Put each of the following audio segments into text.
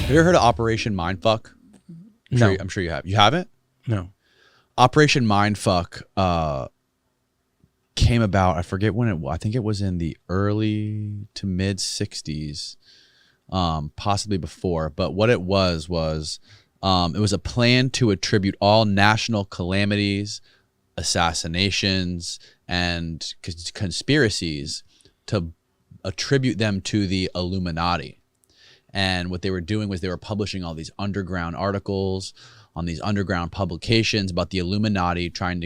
Have you ever heard of Operation Mindfuck? No. I'm sure you have. You haven't? No. Operation Mindfuck came about, I forget when it was. I think it was in the early to mid 60s, possibly before. But what it was it was a plan to attribute all national calamities, assassinations, and conspiracies to attribute them to the Illuminati. And what they were doing was they were publishing all these underground articles on these underground publications about the Illuminati, trying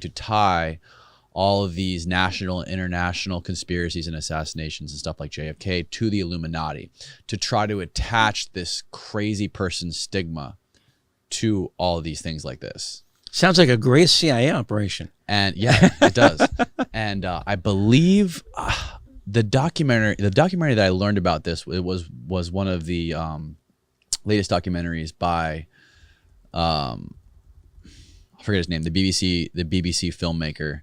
to tie all of these national and international conspiracies and assassinations and stuff like JFK to the Illuminati, to try to attach this crazy person stigma to all of these things like this. Sounds like a great CIA operation. And yeah, it does. And I believe the documentary that I learned about this, it was one of the latest documentaries by I forget his name, the BBC filmmaker,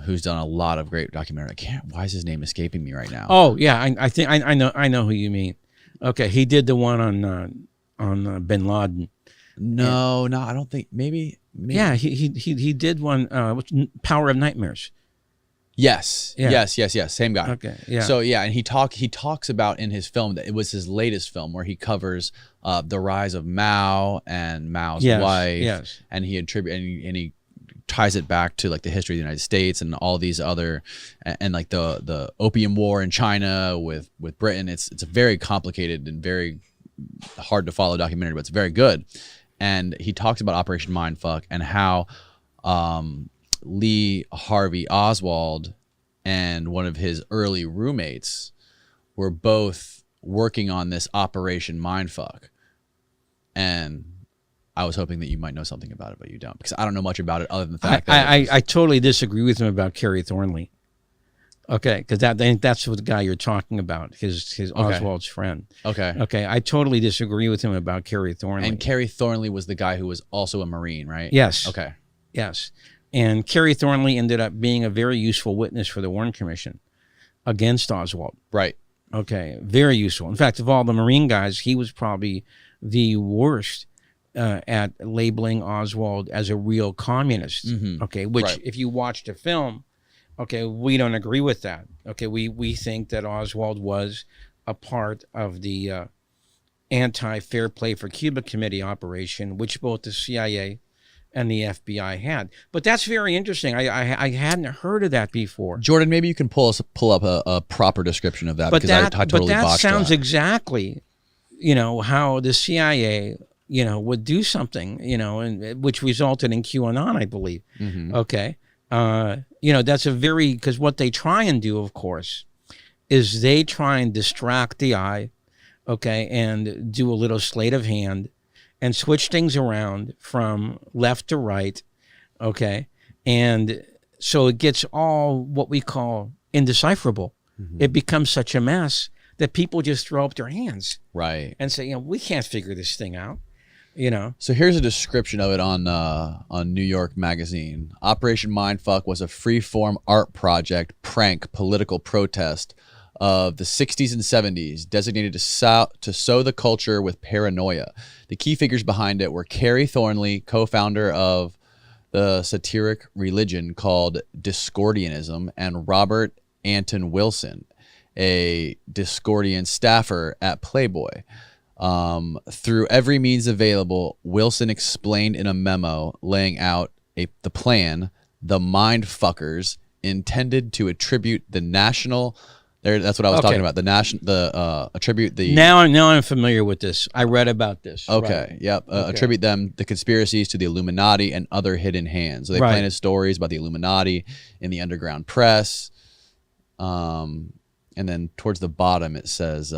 who's done a lot of great documentary. Why is his name escaping me right now? Oh yeah, I think I know who you mean. Okay, he did the one on Bin Laden. No, I don't think. Maybe. Yeah, he did one. Power of Nightmares. Yes. Yeah. Yes. Same guy. Okay. Yeah. So yeah, and he talks about in his film that it was his latest film where he covers the rise of Mao and Mao's wife. Yes. And he he ties it back to like the history of the United States and all these other and like the Opium War in China with Britain. It's a very complicated and very hard to follow documentary, but it's very good. And he talks about Operation Mindfuck and how Lee Harvey Oswald and one of his early roommates were both working on this Operation Mindfuck. And I was hoping that you might know something about it, but you don't, because I don't know much about it other than the fact that I totally disagree with him about Kerry Thornley. Okay, because I think that's what the guy you're talking about, his Oswald's friend. Okay, I totally disagree with him about Kerry Thornley. And Kerry Thornley was the guy who was also a Marine, right? Yes. Okay. Yes. And Kerry Thornley ended up being a very useful witness for the Warren Commission against Oswald. Right. Okay, very useful. In fact, of all the Marine guys, he was probably the worst at labeling Oswald as a real communist. Mm-hmm. Okay, which right. If you watched the film, okay, we don't agree with that. Okay, we think that Oswald was a part of the anti-Fair Play for Cuba Committee operation, which both the CIA and the FBI had. But that's very interesting. I hadn't heard of that before. Jordan, maybe you can pull up a proper description of that, because I totally botched that. Sounds exactly, how the CIA, would do something, and which resulted in QAnon, I believe. Mm-hmm. Okay. That's because what they try and do, of course, is they try and distract the eye, okay, and do a little sleight of hand and switch things around from left to right, okay? And so it gets all what we call indecipherable. Mm-hmm. It becomes such a mess that people just throw up their hands. Right. And say, we can't figure this thing out. So here's a description of it on New York Magazine. Operation Mindfuck was a free-form art project, prank, political protest of the 60s and 70s, designated to sow the culture with paranoia. The key figures behind it were Kerry Thornley, co-founder of the satiric religion called Discordianism, and Robert Anton Wilson, a Discordian staffer at Playboy. Through every means available, Wilson explained in a memo laying out the plan, the Mindfuckers intended to attribute the national. That's what I was talking about. Attribute the. Now I'm familiar with this. I read about this. Okay. Right. Yep. Attribute the conspiracies to the Illuminati and other hidden hands. So they planted stories about the Illuminati in the underground press. And then towards the bottom it says,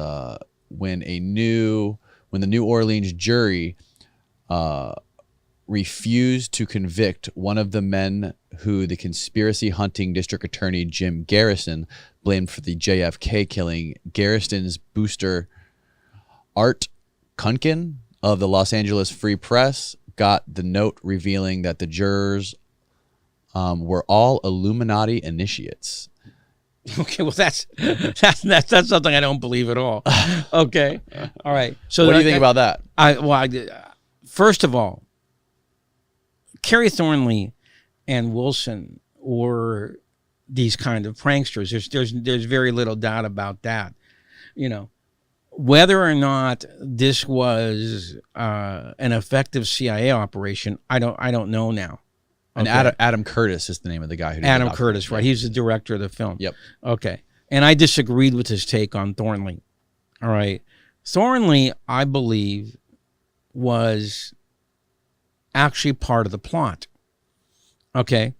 when the New Orleans jury refused to convict one of the men who the conspiracy hunting district attorney Jim Garrison blamed for the JFK killing, Garrison's booster Art Kunkin of the Los Angeles Free Press got the note revealing that the jurors were all Illuminati initiates. Okay, well that's something I don't believe at all. Okay, all right. So what do you think about that? First of all, Kerry Thornley and Wilson were these kind of pranksters. There's very little doubt about that. You know, whether or not this was an effective CIA operation, I don't know now. And Okay. Adam Curtis is the name of the guy who did Adam the Curtis, right? He's the director of the film. Yep. Okay. And I disagreed with his take on Thornley. All right. Thornley, I believe, was actually part of the plot. Okay.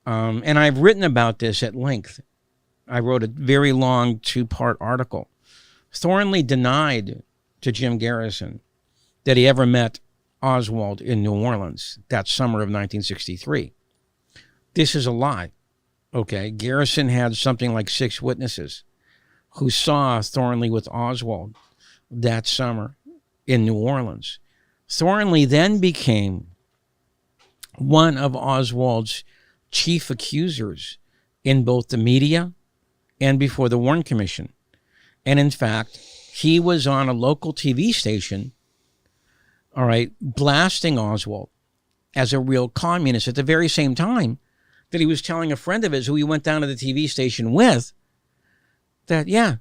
And I've written about this at length. I wrote a very long 2-part article. Thornley denied to Jim Garrison that he ever met Oswald in New Orleans that summer of 1963. This is a lie. Okay. Garrison had something like 6 witnesses who saw Thornley with Oswald that summer in New Orleans. Thornley then became one of Oswald's chief accusers in both the media and before the Warren Commission. And in fact, he was on a local TV station, all right, blasting Oswald as a real communist at the very same time that he was telling a friend of his who he went down to the TV station with that, yeah,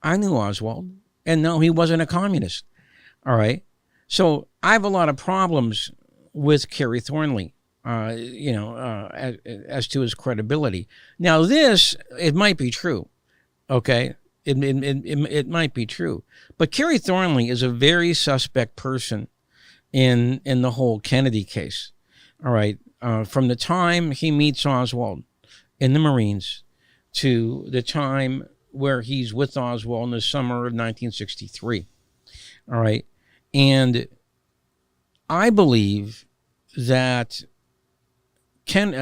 I knew Oswald. And no, he wasn't a communist. All right. So I have a lot of problems with Kerry Thornley, as to his credibility. Now, it might be true. Okay. It might be true. But Kerry Thornley is a very suspect person in the whole Kennedy case. All right. From the time he meets Oswald in the Marines to the time where he's with Oswald in the summer of 1963. All right. And I believe that Garrison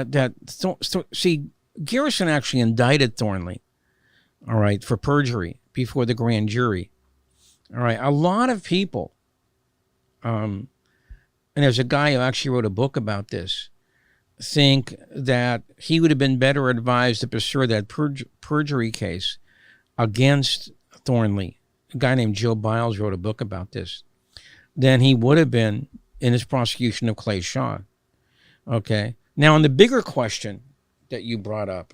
actually indicted Thornley, all right, for perjury before the grand jury. All right. A lot of people, and there's a guy who actually wrote a book about this, think that he would have been better advised to pursue that perjury case against Thornley. A guy named Joe Biles wrote a book about this, than he would have been in his prosecution of Clay Shaw. Okay. Now, on the bigger question that you brought up,